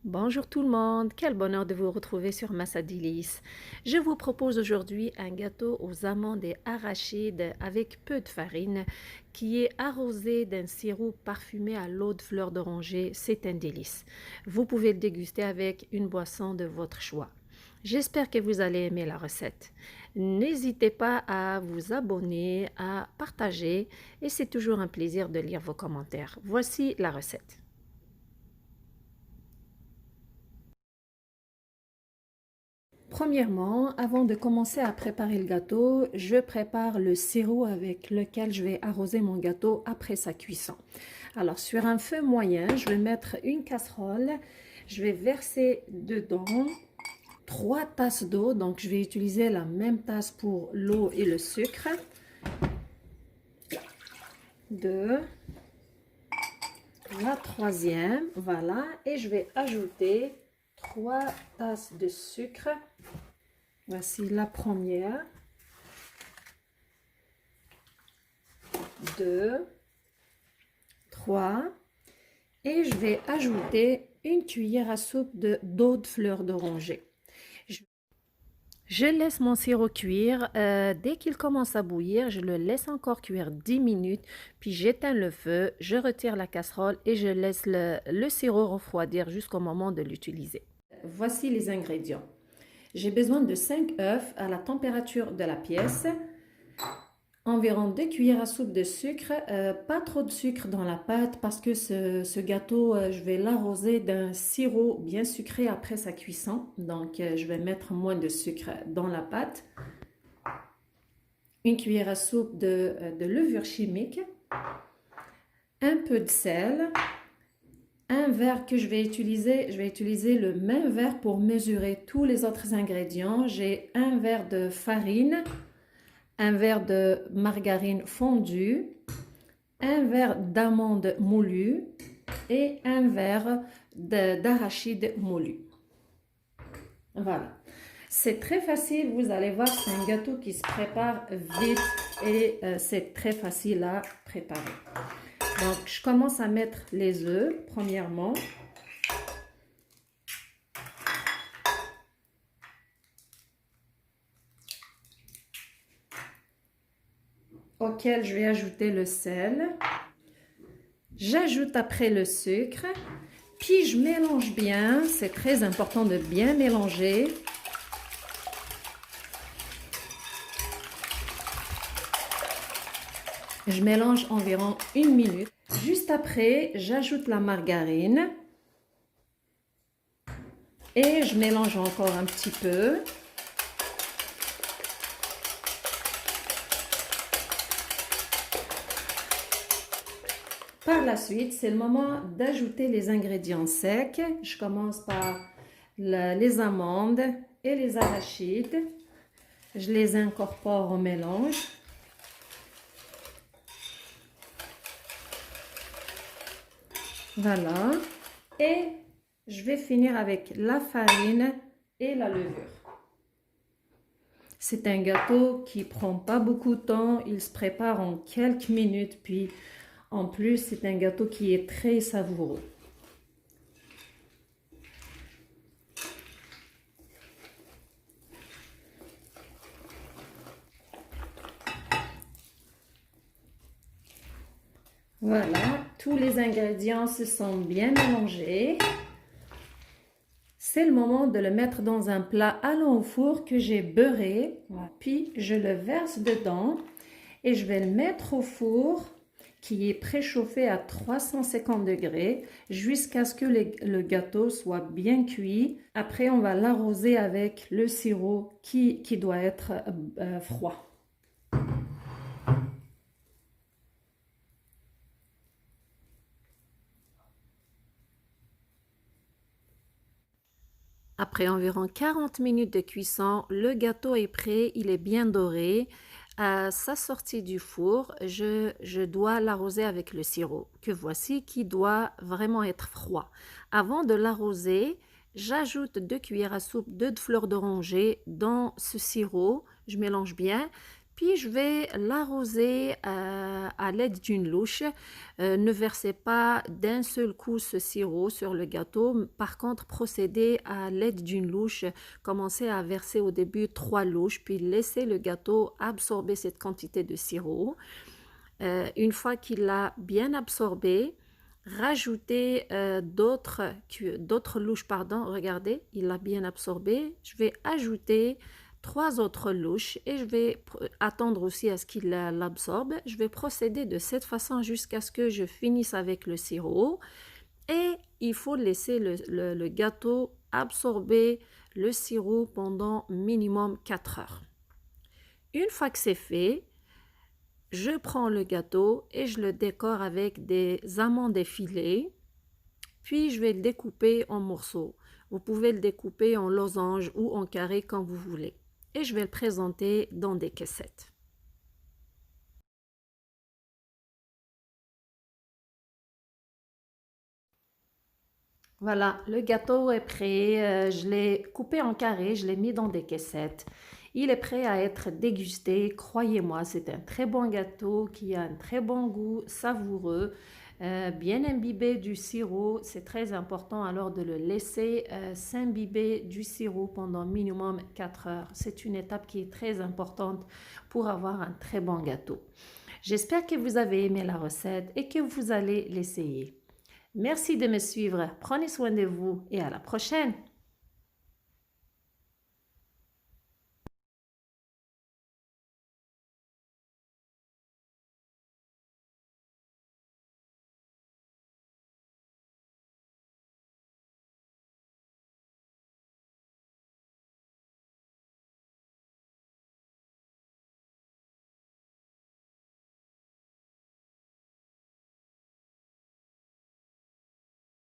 Bonjour tout le monde, quel bonheur de vous retrouver sur Massa Délices. Je vous propose aujourd'hui un gâteau aux amandes et arachides avec peu de farine qui est arrosé d'un sirop parfumé à l'eau de fleur d'oranger. C'est un délice. Vous pouvez le déguster avec une boisson de votre choix. J'espère que vous allez aimer la recette. N'hésitez pas à vous abonner, à partager et c'est toujours un plaisir de lire vos commentaires. Voici la recette. Premièrement, avant de commencer à préparer le gâteau, je prépare le sirop avec lequel je vais arroser mon gâteau après sa cuisson. Alors, sur un feu moyen, je vais mettre une casserole. Je vais verser dedans 3 tasses d'eau. Donc, je vais utiliser la même tasse pour l'eau et le sucre. 2, la troisième, voilà. Et je vais ajouter 3 tasses de sucre. Voici la première, 2, 3 et je vais ajouter une cuillère à soupe d'eau de fleur d'oranger. Je laisse mon sirop cuire. Dès qu'il commence à bouillir, je le laisse encore cuire 10 minutes, puis j'éteins le feu, je retire la casserole et je laisse le sirop refroidir jusqu'au moment de l'utiliser. Voici les ingrédients. J'ai besoin de 5 œufs à la température de la pièce, environ 2 cuillères à soupe de sucre, pas trop de sucre dans la pâte parce que ce gâteau, je vais l'arroser d'un sirop bien sucré après sa cuisson. Donc, je vais mettre moins de sucre dans la pâte. Une cuillère à soupe de levure chimique, un peu de sel, un verre que je vais utiliser le même verre pour mesurer tous les autres ingrédients. J'ai un verre de farine, un verre de margarine fondue, un verre d'amandes moulues et un verre d'arachide moulu. Voilà. C'est très facile, vous allez voir, c'est un gâteau qui se prépare vite et c'est très facile à préparer. Donc, je commence à mettre les œufs, premièrement. Auquel je vais ajouter le sel. J'ajoute après le sucre. Puis, je mélange bien. C'est très important de bien mélanger. Je mélange environ 1 minute. Juste après, j'ajoute la margarine. Et je mélange encore un petit peu. Par la suite, c'est le moment d'ajouter les ingrédients secs. Je commence par les amandes et les arachides. Je les incorpore au mélange. Voilà. Et je vais finir avec la farine et la levure. C'est un gâteau qui prend pas beaucoup de temps. Il se prépare en quelques minutes. Puis, en plus, c'est un gâteau qui est très savoureux. Voilà, tous les ingrédients se sont bien mélangés. C'est le moment de le mettre dans un plat allant au four que j'ai beurré. Voilà. Puis, je le verse dedans et je vais le mettre au four qui est préchauffé à 350 degrés jusqu'à ce que le gâteau soit bien cuit. Après, on va l'arroser avec le sirop qui doit être froid. Après environ 40 minutes de cuisson, le gâteau est prêt, il est bien doré. À sa sortie du four, je dois l'arroser avec le sirop, que voici, qui doit vraiment être froid. Avant de l'arroser, j'ajoute 2 cuillères à soupe de fleur d'oranger dans ce sirop, je mélange bien. Puis je vais l'arroser à l'aide d'une louche. Ne versez pas d'un seul coup ce sirop sur le gâteau. Par contre, procédez à l'aide d'une louche. Commencez à verser au début 3 louches, puis laissez le gâteau absorber cette quantité de sirop. Une fois qu'il a bien absorbé, rajoutez d'autres louches, pardon, regardez, il a bien absorbé. Je vais ajouter 3 autres louches et je vais attendre aussi à ce qu'il l'absorbe. Je vais procéder de cette façon jusqu'à ce que je finisse avec le sirop. Et il faut laisser le gâteau absorber le sirop pendant minimum 4 heures. Une fois que c'est fait, je prends le gâteau et je le décore avec des amandes effilées. Puis je vais le découper en morceaux. Vous pouvez le découper en losange ou en carré comme vous voulez. Et je vais le présenter dans des caissettes. Voilà, le gâteau est prêt. Je l'ai coupé en carré, je l'ai mis dans des caissettes. Il est prêt à être dégusté. Croyez-moi, c'est un très bon gâteau qui a un très bon goût, savoureux, bien imbibé du sirop. C'est très important alors de le laisser s'imbiber du sirop pendant minimum 4 heures. C'est une étape qui est très importante pour avoir un très bon gâteau. J'espère que vous avez aimé la recette et que vous allez l'essayer. Merci de me suivre. Prenez soin de vous et à la prochaine.